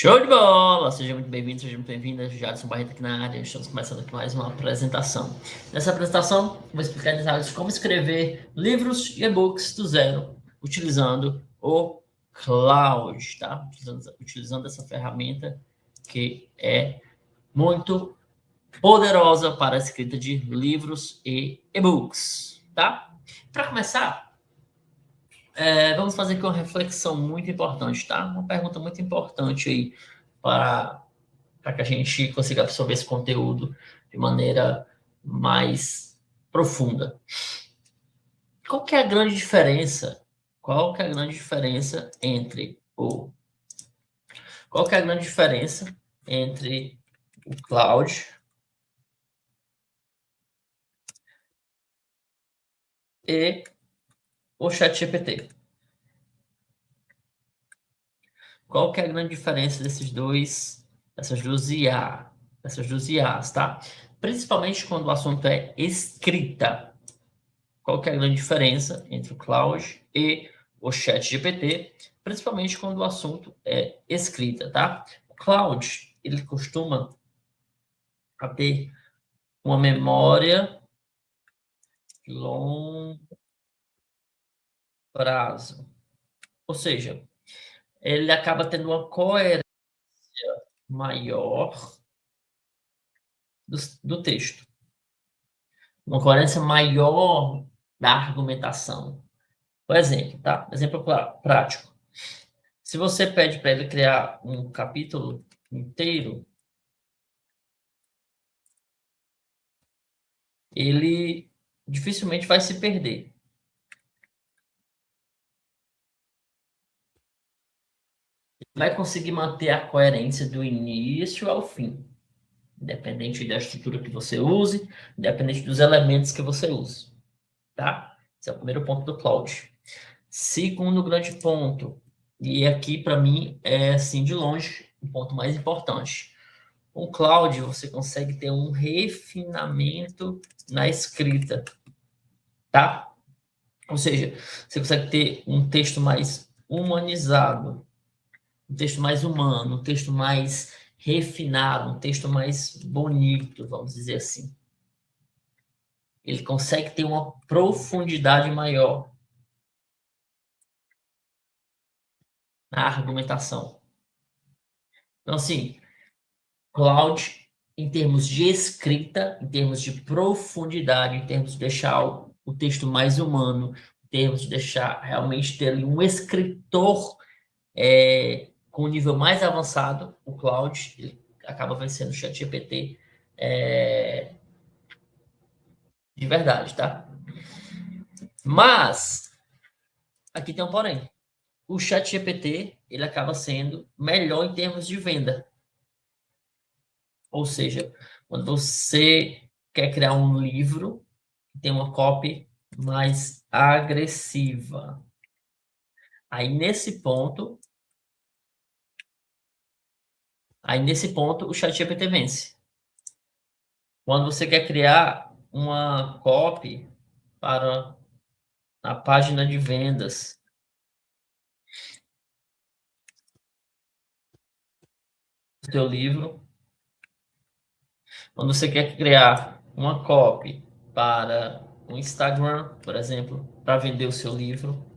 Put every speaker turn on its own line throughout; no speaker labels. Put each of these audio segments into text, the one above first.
Show de bola! Seja muito bem-vindo, seja muito bem-vinda. Jadson Barreto aqui na área. Estamos começando aqui mais uma apresentação. Nessa apresentação, vou explicar em detalhes como escrever livros e e-books do zero, utilizando o Cloud, tá? Utilizando essa ferramenta que é muito poderosa para a escrita de livros e e-books, tá? Para começar, vamos fazer aqui uma reflexão muito importante, tá? Uma pergunta muito importante aí para que a gente consiga absorver esse conteúdo de maneira mais profunda. Qual que é a grande diferença? Qual que é a grande diferença entre o Qual que é a grande diferença entre o Cloud e o ChatGPT? Qual que é a grande diferença dessas duas IAs, tá? Principalmente quando o assunto é escrita. Qual que é a grande diferença entre o Cloud e o ChatGPT, principalmente quando o assunto é escrita, tá? O Cloud, ele costuma ter uma memória de longo prazo. Ou seja, ele acaba tendo uma coerência maior do texto. Uma coerência maior da argumentação. Por exemplo, tá? Exemplo prático. Se você pede para ele criar um capítulo inteiro, ele dificilmente vai se perder. Vai conseguir manter a coerência do início ao fim, independente da estrutura que você use, independente dos elementos que você use, tá? Esse é o primeiro ponto do Cloud. Segundo grande ponto, e aqui para mim é assim de longe o ponto mais importante. Com o Cloud você consegue ter um refinamento na escrita, tá? Ou seja, você consegue ter um texto mais humanizado, um texto mais humano, um texto mais refinado, um texto mais bonito, vamos dizer assim. Ele consegue ter uma profundidade maior na argumentação. Então, assim, Cloud, em termos de escrita, em termos de profundidade, em termos de deixar o texto mais humano, em termos de deixar realmente ter ali um escritor com um nível mais avançado, o Cloud ele acaba vencendo o ChatGPT de verdade, tá? Mas, aqui tem um porém. O ChatGPT, ele acaba sendo melhor em termos de venda. Ou seja, quando você quer criar um livro que tem uma copy mais agressiva. Aí, nesse ponto, o ChatGPT vence. Quando você quer criar uma copy para a página de vendas do seu livro, quando você quer criar uma copy para o Instagram, por exemplo, para vender o seu livro,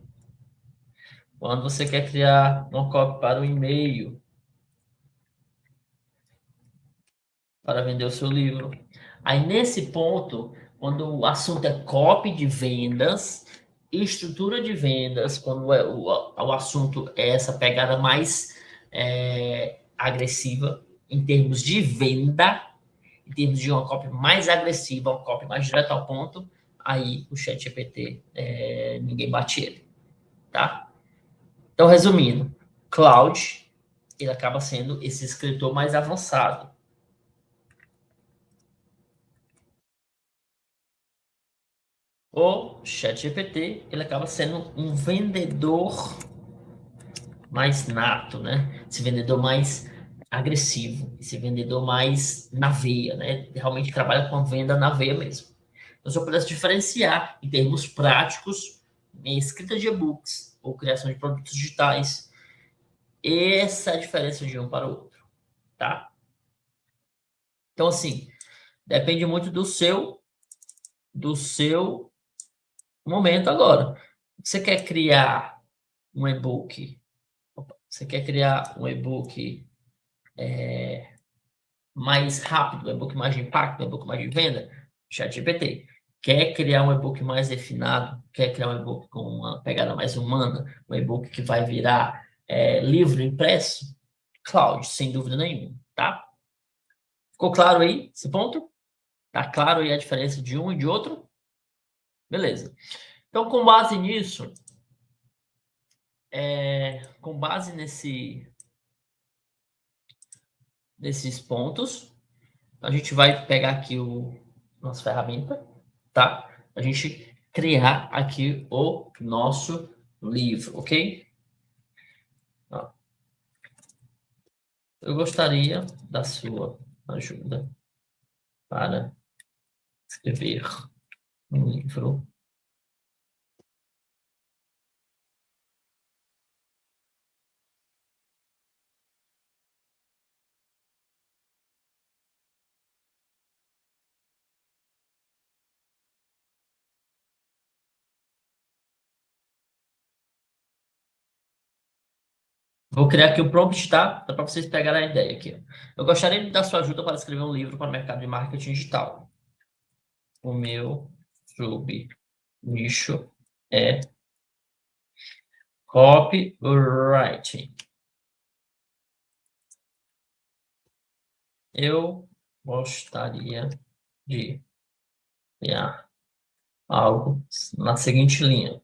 quando você quer criar uma copy para o e-mail, para vender o seu livro. Aí, nesse ponto, quando o assunto é copy de vendas, estrutura de vendas, quando o assunto é essa pegada mais agressiva, em termos de venda, em termos de uma copy mais agressiva, uma copy mais direta ao ponto, aí o ChatGPT, ninguém bate ele, tá? Então, resumindo, Cloud, ele acaba sendo esse escritor mais avançado. O ChatGPT, ele acaba sendo um vendedor mais nato, né? Esse vendedor mais agressivo, esse vendedor mais na veia, né? Realmente trabalha com a venda na veia mesmo. Então, se eu pudesse diferenciar em termos práticos, em escrita de e-books ou criação de produtos digitais, Essa é a diferença de um para o outro, tá? Então, assim, depende muito do seu momento agora. Você quer criar um e-book? Você quer criar um e-book mais rápido, um e-book mais de impacto, um e-book mais de venda? ChatGPT. Quer criar um e-book mais refinado? Quer criar um e-book com uma pegada mais humana? Um e-book que vai virar livro impresso? Cloud, sem dúvida nenhuma, tá? Ficou claro aí esse ponto? Tá claro aí a diferença de um e de outro? Beleza. Então, com base nisso, com base nesses pontos, a gente vai pegar aqui o nossa ferramenta, tá? A gente criar aqui o nosso livro, ok? Ó, eu gostaria da sua ajuda para escrever um livro. Vou criar aqui o prompt, tá? Para vocês pegarem a ideia aqui. Eu gostaria da sua ajuda para escrever um livro para o mercado de marketing digital. O meu sub-nicho é copywriting. Eu gostaria de criar algo na seguinte linha.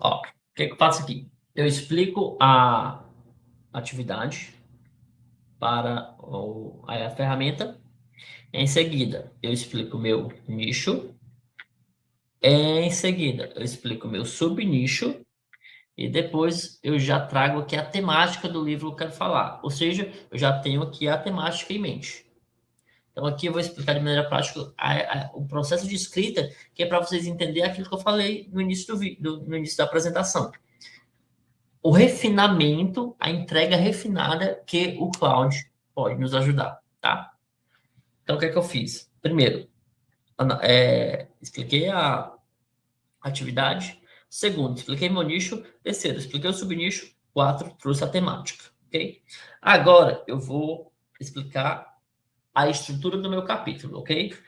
Ó, o que eu faço aqui? Eu explico a atividade para a ferramenta. Em seguida, eu explico o meu nicho. Em seguida, eu explico o meu subnicho. E depois eu já trago aqui a temática do livro que eu quero falar. Ou seja, eu já tenho aqui a temática em mente. Então, aqui eu vou explicar de maneira prática o processo de escrita, que é para vocês entenderem aquilo que eu falei no início, no início da apresentação. O refinamento, a entrega refinada que o Cloud pode nos ajudar, tá? Então, o que é que eu fiz? Primeiro, expliquei a atividade. Segundo, expliquei meu nicho. Terceiro, expliquei o subnicho. Quatro, trouxe a temática, ok? Agora, eu vou explicar a estrutura do meu capítulo, ok?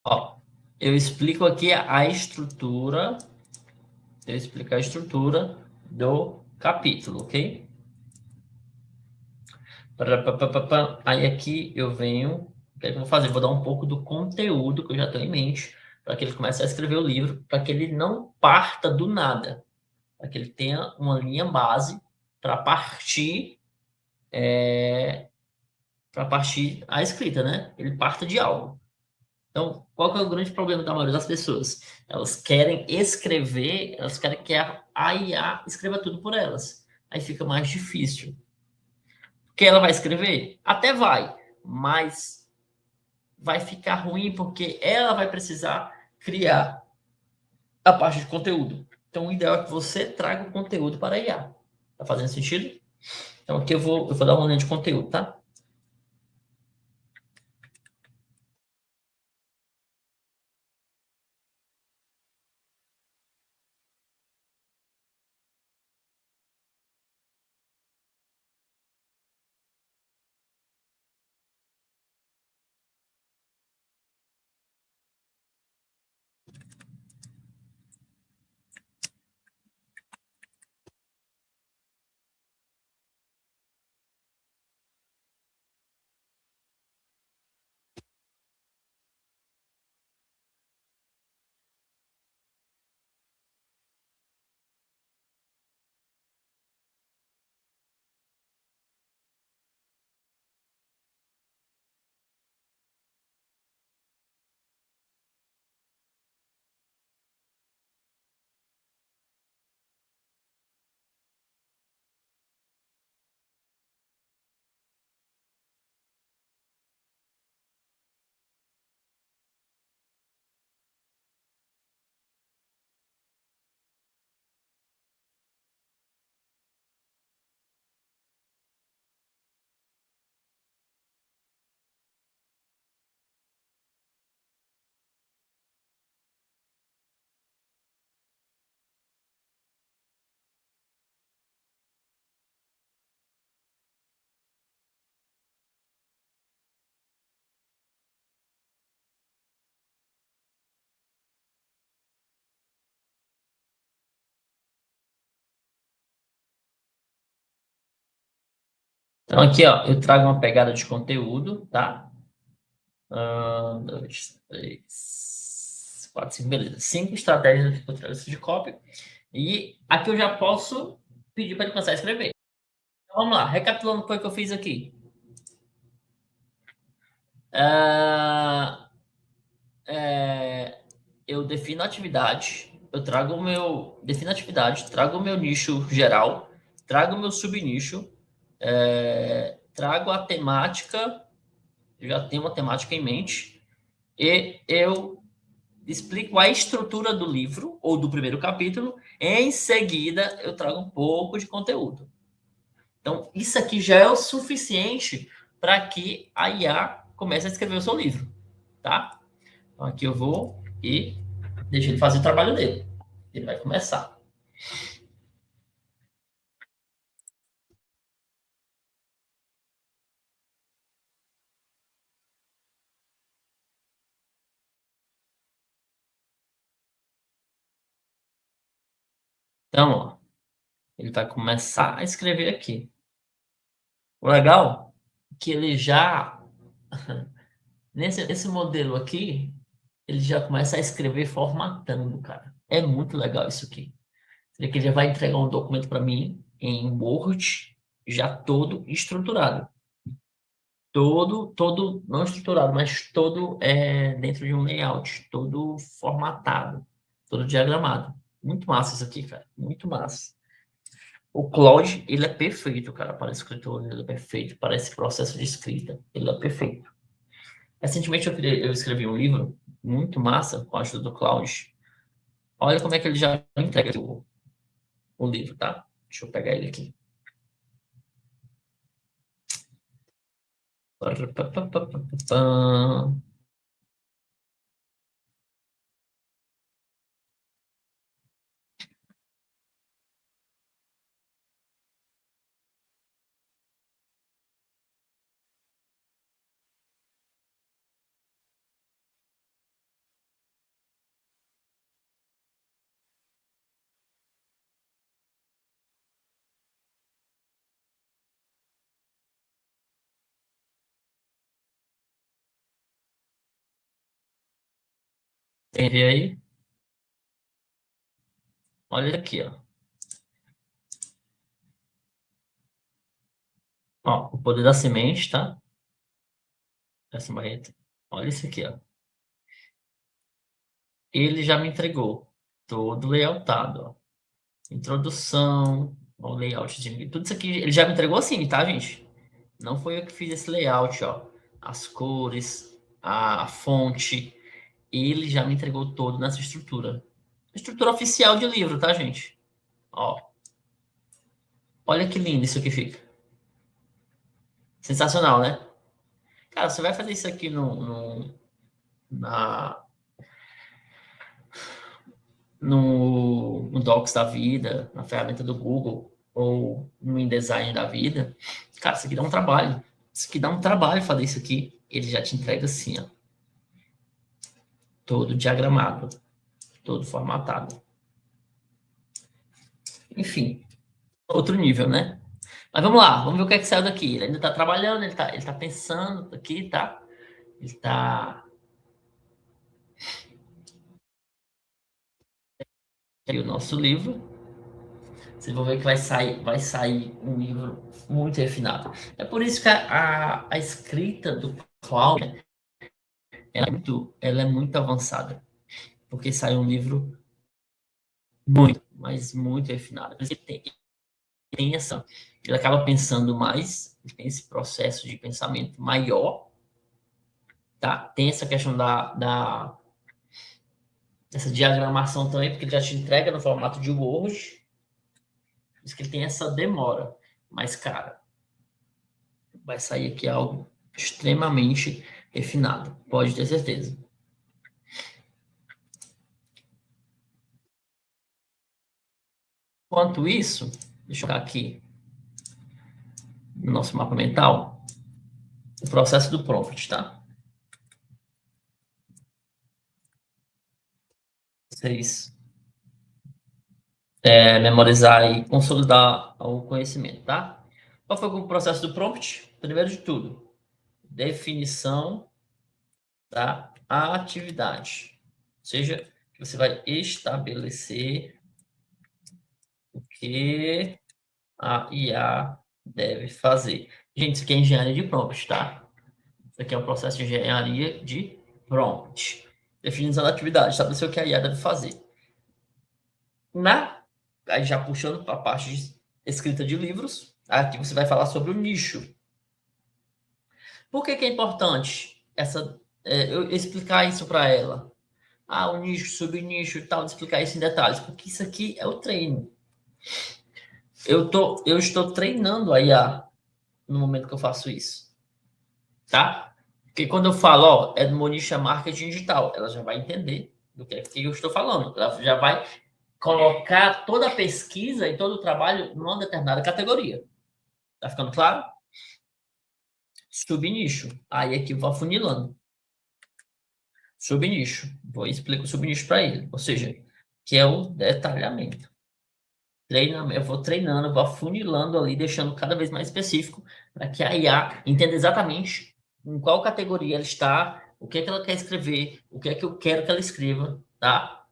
Ó, eu explico aqui a estrutura, eu explico a estrutura do capítulo, ok? Aí aqui eu venho. O que é que eu vou fazer? Vou dar um pouco do conteúdo que eu já tenho em mente para que ele comece a escrever o livro, para que ele não parta do nada, para que ele tenha uma linha base para partir para partir a escrita, né? Ele parta de algo. Então, qual que é o grande problema da maioria das pessoas? Elas querem escrever, elas querem que a IA escreva tudo por elas. Aí fica mais difícil. Porque ela vai escrever? Até vai, mas vai ficar ruim porque ela vai precisar criar a parte de conteúdo. Então, o ideal é que você traga o conteúdo para a IA. Tá fazendo sentido? Então, aqui eu vou dar uma linha de conteúdo, tá? Então, aqui, ó, eu trago uma pegada de conteúdo, tá? Dois, três, quatro, cinco, beleza. Cinco estratégias de controle de cópia. E aqui eu já posso pedir para ele começar a escrever. Então, vamos lá, recapitulando o que foi que eu fiz aqui. Ah, é, eu defino a atividade, eu trago o meu. Defino a atividade, trago o meu nicho geral, trago o meu subnicho, trago a temática, eu já tenho uma temática em mente, e eu explico a estrutura do livro ou do primeiro capítulo. Em seguida, eu trago um pouco de conteúdo. Então, isso aqui já é o suficiente para que a IA comece a escrever o seu livro, tá? Então, aqui eu vou e deixo ele fazer o trabalho dele. Ele vai começar. Então, ó, ele vai começar a escrever aqui. O legal é que ele já, nesse modelo aqui, ele já começa a escrever formatando, cara. É muito legal isso aqui. Ele que já vai entregar um documento para mim em Word, já todo estruturado. Todo, não estruturado, mas todo dentro de um layout, todo formatado, todo diagramado. Muito massa isso aqui, cara. Muito massa. O Claude, ele é perfeito, cara, para escritor, ele é perfeito para esse processo de escrita. Ele é perfeito. Recentemente eu escrevi um livro muito massa com a ajuda do Claude. Olha como é que ele já entrega aqui o livro, tá? Deixa eu pegar ele aqui. Quem vê aí? Olha aqui, ó. Ó, o poder da semente, tá? Essa marreta. Olha isso aqui, ó. Ele já me entregou todo layoutado, ó. Introdução, ó, o layout de tudo isso aqui, ele já me entregou assim, tá, gente? Não foi eu que fiz esse layout, ó. As cores, a fonte, ele já me entregou todo nessa estrutura. Estrutura oficial de livro, tá, gente? Ó, olha que lindo isso aqui fica. Sensacional, né? Cara, você vai fazer isso aqui na, no Docs da vida, na ferramenta do Google, ou no InDesign da vida. Cara, isso aqui dá um trabalho. Isso aqui dá um trabalho fazer isso aqui. Ele já te entrega assim, ó. Todo diagramado, todo formatado. Enfim, outro nível, né? Mas vamos lá, vamos ver o que é que saiu daqui. Ele ainda está trabalhando, ele tá pensando aqui, tá? Ele está. Aqui o nosso livro. Vocês vão ver que vai sair um livro muito refinado. É por isso que a escrita do Cláudio ela é muito avançada. Porque sai um livro muito, mas muito refinado. Por isso que tem essa. Ele acaba pensando mais, ele tem esse processo de pensamento maior, tá? Tem essa questão dessa diagramação também, porque ele já te entrega no formato de Word. Por isso que ele tem essa demora. Mas, cara, vai sair aqui algo extremamente refinado. Pode ter certeza. Enquanto isso, deixa eu colocar aqui no nosso mapa mental o processo do prompt, tá? Vocês memorizar e consolidar o conhecimento, tá? Qual foi o processo do prompt? Primeiro de tudo, definição da atividade. Ou seja, você vai estabelecer o que a IA deve fazer. Gente, isso aqui é engenharia de prompt, tá? Isso aqui é um processo de engenharia de prompt. Definição da atividade, estabelecer o que a IA deve fazer. Aí já puxando para a parte de escrita de livros, aqui você vai falar sobre o nicho. Por que é importante eu explicar isso para ela? Ah, o nicho, subnicho e tal, explicar isso em detalhes, porque isso aqui é o treino. Eu estou treinando a IA no momento que eu faço isso, tá? Porque quando eu falo, ó, Edmonisha Marketing Digital, ela já vai entender do que eu estou falando. Ela já vai colocar toda a pesquisa e todo o trabalho numa determinada categoria. Tá ficando claro? Subnicho. Aí aqui eu vou afunilando. Subnicho. Vou explicar o subnicho para ele. Ou seja, que é o detalhamento. Eu vou treinando, eu vou afunilando ali, deixando cada vez mais específico, para que a IA entenda exatamente em qual categoria ela está, o que é que ela quer escrever, o que é que eu quero que ela escreva, tá?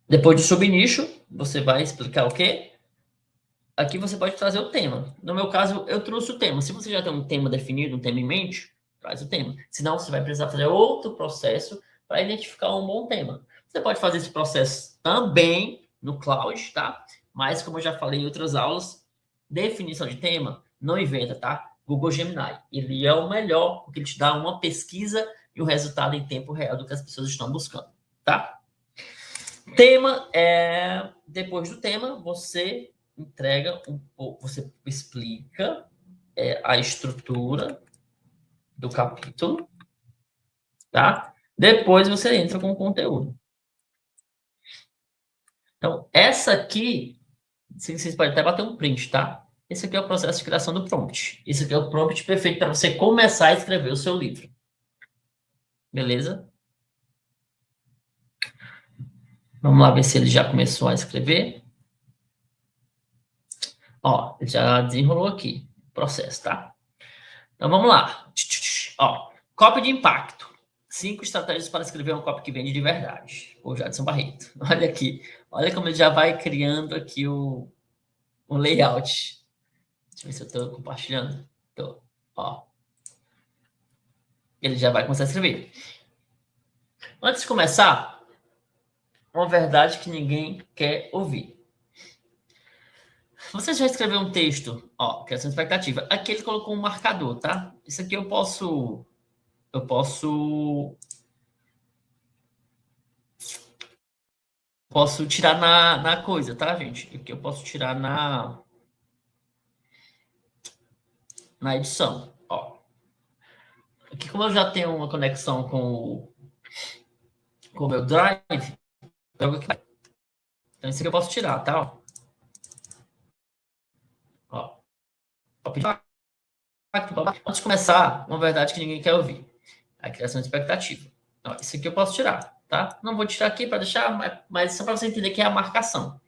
Depois do subnicho, você vai explicar o quê? Aqui você pode trazer o tema. No meu caso, eu trouxe o tema. Se você já tem um tema definido, um tema em mente, traz o tema. Senão, você vai precisar fazer outro processo para identificar um bom tema. Você pode fazer esse processo também no Cloud, tá? Mas, como eu já falei em outras aulas, definição de tema, não inventa, tá? Google Gemini. Ele é o melhor, porque ele te dá uma pesquisa e o resultado em tempo real do que as pessoas estão buscando, tá? Tema depois do tema, você entrega um pouco, você explica a estrutura do capítulo, tá? Depois você entra com o conteúdo. Então, essa aqui, vocês podem até bater um print, tá? Esse aqui é o processo de criação do prompt. Esse aqui é o prompt perfeito para você começar a escrever o seu livro. Beleza? Vamos lá ver se ele já começou a escrever. Ó, ele já desenrolou aqui o processo, tá? Então, vamos lá. Ó, cópia de impacto. 5 estratégias para escrever uma copy que vende de verdade. O Jadson Barreto. Olha aqui. Olha como ele já vai criando aqui o layout. Deixa eu ver se eu estou compartilhando. Tô. Ó. Ele já vai começar a escrever. Antes de começar, uma verdade que ninguém quer ouvir. Você já escreveu um texto, ó, criação de expectativa. Aqui ele colocou um marcador, tá? Isso aqui eu posso tirar na coisa, tá, gente? Aqui eu posso tirar na edição, ó. Aqui como eu já tenho uma conexão com o meu Drive, então isso aqui eu posso tirar, tá? Ó. Antes de começar, uma verdade que ninguém quer ouvir. A criação de expectativa. Ó, isso aqui eu posso tirar, tá? Não vou tirar aqui para deixar, mas só para você entender que é a marcação.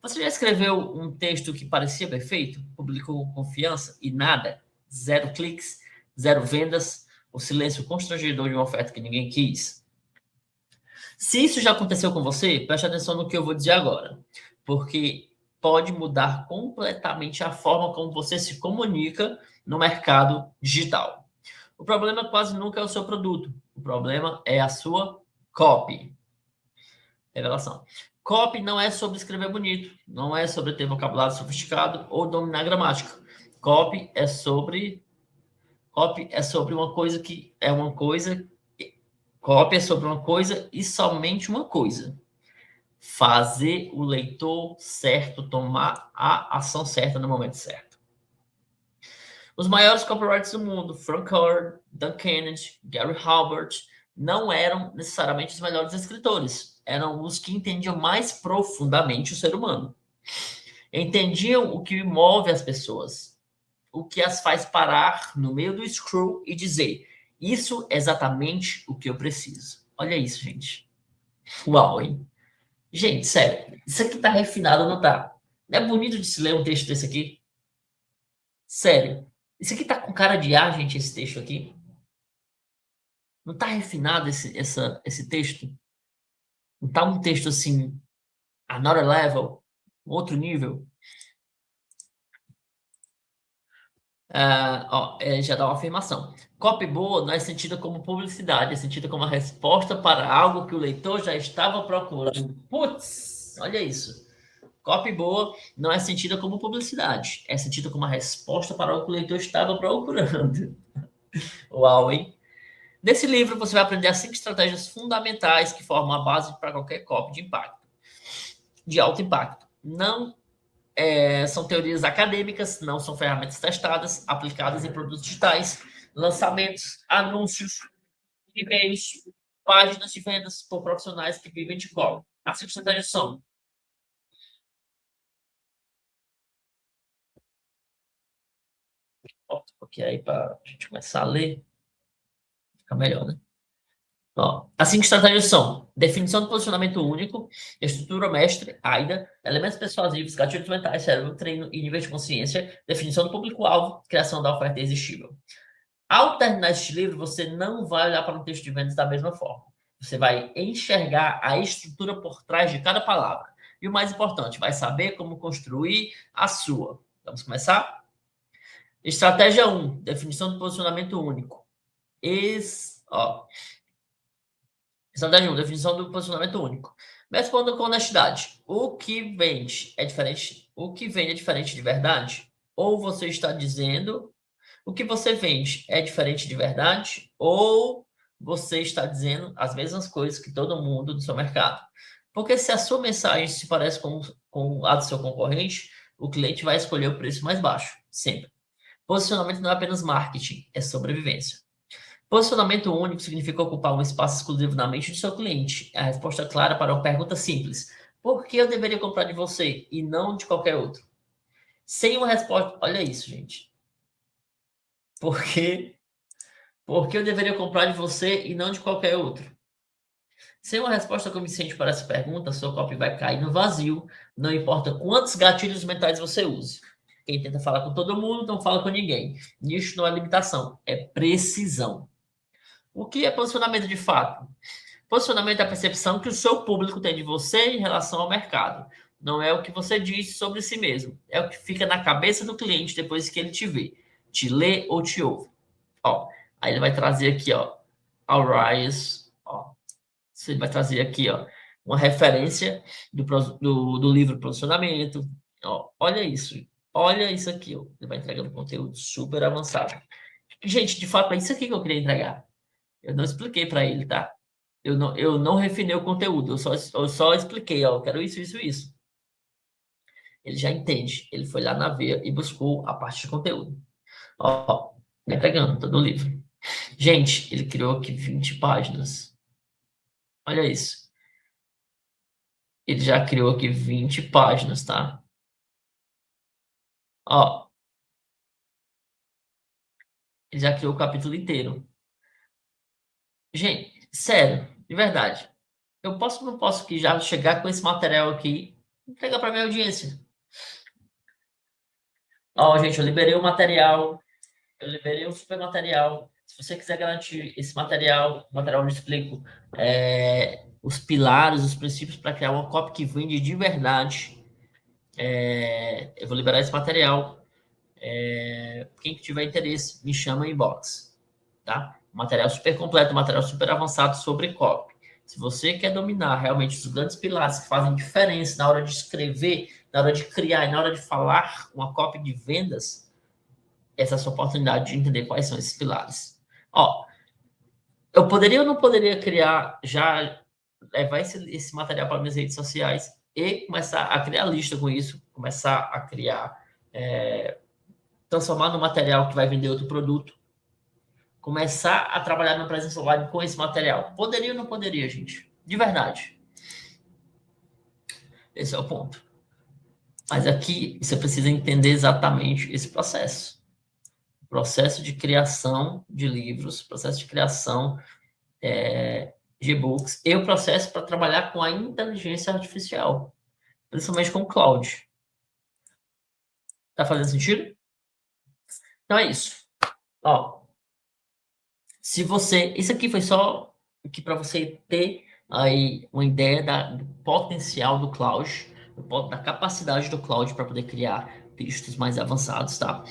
Você já escreveu um texto que parecia perfeito, publicou com confiança e nada, 0 cliques, 0 vendas, o silêncio constrangedor de uma oferta que ninguém quis? Se isso já aconteceu com você, preste atenção no que eu vou dizer agora, porque pode mudar completamente a forma como você se comunica no mercado digital. O problema quase nunca é o seu produto, o problema é a sua copy. Revelação. Copy não é sobre escrever bonito, não é sobre ter vocabulário sofisticado ou dominar a gramática. Copy é sobre uma coisa que é uma coisa. Copy é sobre uma coisa e somente uma coisa. Fazer o leitor certo tomar a ação certa no momento certo. Os maiores copywriters do mundo, Frank Kern, Dan Kennedy, Gary Halbert, não eram necessariamente os melhores escritores. Eram os que entendiam mais profundamente o ser humano. Entendiam o que move as pessoas, o que as faz parar no meio do scroll e dizer: isso é exatamente o que eu preciso. Olha isso, gente. Uau, hein? Gente, sério, isso aqui tá refinado ou não tá? Não é bonito de se ler um texto desse aqui? Sério. Isso aqui tá com cara de ar, gente, esse texto aqui? Não tá refinado esse texto? Não tá um texto assim, another level, outro nível? Já dá uma afirmação. Copy boa não é sentida como publicidade, é sentida como uma resposta para algo que o leitor já estava procurando. Putz, olha isso. Copy boa não é sentida como publicidade, é sentida como uma resposta para algo que o leitor estava procurando. Uau, hein? Nesse livro, você vai aprender as 5 estratégias fundamentais que formam a base para qualquer copy de impacto, de alto impacto. Não são teorias acadêmicas, não são ferramentas testadas, aplicadas em produtos digitais, lançamentos, anúncios, e-mails, páginas de vendas por profissionais que vivem de copy. As 5 estratégias são: porque aí para a gente começar a ler, fica melhor, né? Ó, as 5 estratégias são: definição do posicionamento único, estrutura mestre, AIDA, elementos persuasivos, gatilhos mentais, cérebro, treino e nível de consciência, definição do público-alvo, criação da oferta irresistível. Ao terminar este livro, você não vai olhar para o texto de vendas da mesma forma. Você vai enxergar a estrutura por trás de cada palavra. E o mais importante, vai saber como construir a sua. Vamos começar? Estratégia 1, definição do posicionamento único. Estratégia 1, definição do posicionamento único. Me responda com honestidade. O que vende é diferente? O que vende é diferente de verdade? Ou você está dizendo o que você vende é diferente de verdade? Ou você está dizendo as mesmas coisas que todo mundo do seu mercado? Porque se a sua mensagem se parece com a do seu concorrente, o cliente vai escolher o preço mais baixo, sempre. Posicionamento não é apenas marketing, é sobrevivência. Posicionamento único significa ocupar um espaço exclusivo na mente do seu cliente. É a resposta clara para uma pergunta simples: por que eu deveria comprar de você e não de qualquer outro? Sem uma resposta. Olha isso, gente. Por que eu deveria comprar de você e não de qualquer outro? Sem uma resposta convincente para essa pergunta, sua copy vai cair no vazio, não importa quantos gatilhos mentais você use. Quem tenta falar com todo mundo não fala com ninguém. Nicho não é limitação, é precisão. O que é posicionamento de fato? Posicionamento é a percepção que o seu público tem de você em relação ao mercado. Não é o que você diz sobre si mesmo. É o que fica na cabeça do cliente depois que ele te vê, te lê ou te ouve. Ó, aí ele vai trazer aqui, ó, Arise, ó. Ele vai trazer aqui, ó, uma referência do livro Posicionamento. Ó, olha isso aqui, ó. Ele vai entregando conteúdo super avançado. Gente, de fato, é isso aqui que eu queria entregar. Eu não expliquei para ele, tá? Eu não refinei o conteúdo, eu só expliquei, ó, eu quero isso, isso, isso. Ele já entende. Ele foi lá na veia e buscou a parte de conteúdo. Ó, vai entregando todo o livro. Gente, ele criou aqui 20 páginas. Olha isso. Ele já criou aqui 20 páginas, tá? Ó, ele já criou o capítulo inteiro. Gente, sério, de verdade. Não posso que já chegar com esse material aqui e entregar para minha audiência. Ó, gente, eu liberei o material, eu liberei o super material. Se você quiser garantir esse material, o material onde eu explico os pilares, os princípios para criar uma copy que vende de verdade, eu vou liberar esse material. Quem tiver interesse, me chama em inbox, tá? Material super completo, material super avançado sobre copy. Se você quer dominar realmente os grandes pilares que fazem diferença na hora de escrever, na hora de criar e na hora de falar uma copy de vendas, essa é a sua oportunidade de entender quais são esses pilares. Ó, eu poderia ou não poderia criar, já levar esse material para minhas redes sociais e começar a criar lista com isso, começar a criar, transformar no material que vai vender outro produto, começar a trabalhar na presença online com esse material. Poderia ou não poderia, gente? De verdade. Esse é o ponto. Mas aqui você precisa entender exatamente esse processo. O processo de criação de livros, processo de criação de e-books e o processo para trabalhar com a inteligência artificial, principalmente com o cloud. Tá fazendo sentido? Então é isso. Ó, se você, isso aqui foi só aqui para você ter aí uma ideia do potencial do cloud, da capacidade do cloud para poder criar textos mais avançados, tá?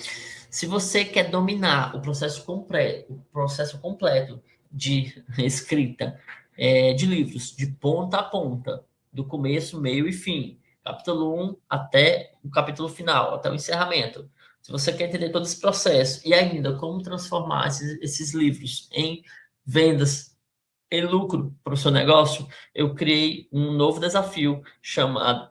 Se você quer dominar o processo completo de escrita de livros, de ponta a ponta, do começo, meio e fim, capítulo 1 até o capítulo final, até o encerramento. Se você quer entender todo esse processo e ainda como transformar esses livros em vendas e lucro para o seu negócio, eu criei um novo desafio chamado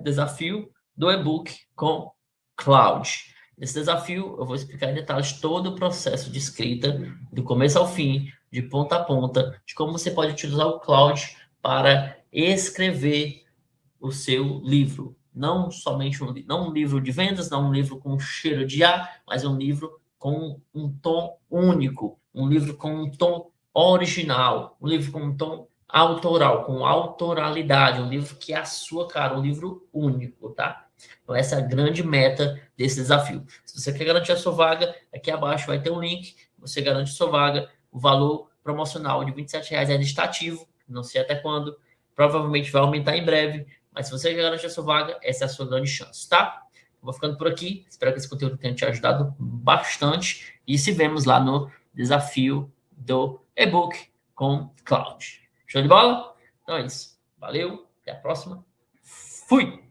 Desafio do E-book com Cloud. Nesse desafio, eu vou explicar em detalhes todo o processo de escrita, do começo ao fim, de ponta a ponta, de como você pode utilizar o Cloud para escrever o seu livro. Não somente não um livro de vendas, não um livro com cheiro de ar, mas um livro com um tom único, um livro com um tom original, um livro com um tom autoral, com autoralidade, um livro que é a sua cara, um livro único, tá? Então, essa é a grande meta desse desafio. Se você quer garantir a sua vaga, aqui abaixo vai ter um link, você garante a sua vaga, o valor promocional de R$ 27 ainda está ativo, não sei até quando, provavelmente vai aumentar em breve, mas se você já garantir a sua vaga, essa é a sua grande chance, tá? Vou ficando por aqui, espero que esse conteúdo tenha te ajudado bastante e se vemos lá no desafio do e-book com Cloud. Show de bola? Então é isso. Valeu, até a próxima. Fui!